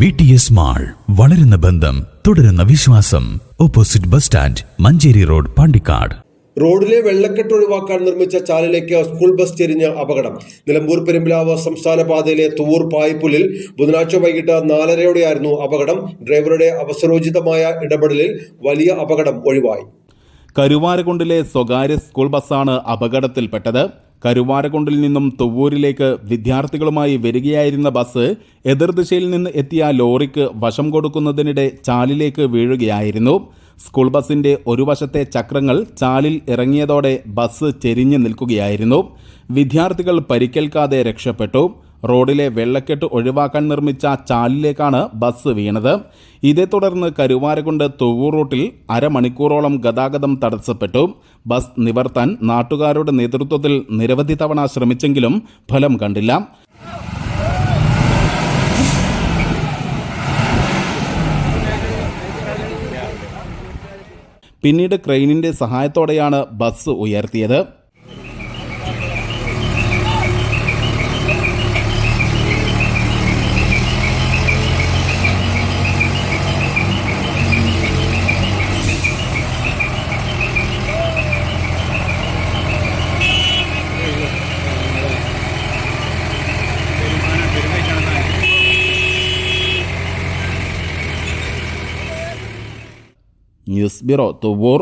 VTS mall, വളരുന്ന ബന്ധം, തുടരുന്ന വിശ്വാസം. Opposite bus stand, Manjeri road, Pandikkad. റോഡിലെ വെള്ളക്കെട്ട് ഒഴിവാക്കാൻ നിർമ്മിച്ച ചാലിലേക്ക് സ്കൂൾ ബസ് ചെരിഞ്ഞ അപകടം. നിലമ്പൂർ പെരുമ്പിലാവ് സംസ്ഥാന പാതയിലെ തുവൂർ പായ്പുല്ലിൽ ബുധനാഴ്ച വൈകിട്ട് 4:30 അപകടം. ഡ്രൈവറുടെ അവസരോചിതമായ ഇടപെടലിൽ വലിയ അപകടം ഒഴിവായി. കരുവാരക്കുണ്ടിലെ സ്വകാര്യ സ്കൂൾ ബസ്സാണ് അപകടത്തിൽപ്പെട്ടത്. കരുവാരക്കുണ്ടിൽ നിന്നും തുവ്വൂരിലേക്ക് വിദ്യാർത്ഥികളുമായി വരികയായിരുന്ന ബസ് എതിർദിശയിൽ നിന്ന് എത്തിയ ലോറിക്ക് വശം കൊടുക്കുന്നതിനിടെ ചാലിലേക്ക് വീഴുകയായിരുന്നു. സ്കൂൾ ബസിന്റെ ഒരു വശത്തെ ചക്രങ്ങൾ ചാലിൽ ഇറങ്ങിയതോടെ ബസ് ചെരിഞ്ഞു നിൽക്കുകയായിരുന്നു. വിദ്യാർത്ഥികൾ പരിക്കേൽക്കാതെ രക്ഷപ്പെട്ടു. റോഡിലെ വെള്ളക്കെട്ട് ഒഴിവാക്കാൻ നിർമ്മിച്ച ചാലിലേക്കാണ് ബസ് വീണത്. ഇതേ തുടർന്ന് കരുവാരക്കുണ്ട് തുവ്വൂർ റൂട്ടിൽ അരമണിക്കൂറോളം ഗതാഗതം തടസ്സപ്പെട്ടു. ബസ് നിവർത്താൻ നാട്ടുകാരുടെ നേതൃത്വത്തിൽ നിരവധി തവണ ശ്രമിച്ചെങ്കിലും ഫലം കണ്ടില്ല. പിന്നീട് ക്രെയിനിന്റെ സഹായത്തോടെയാണ് ബസ് ഉയർത്തിയത്. News bureau, Thuvvur.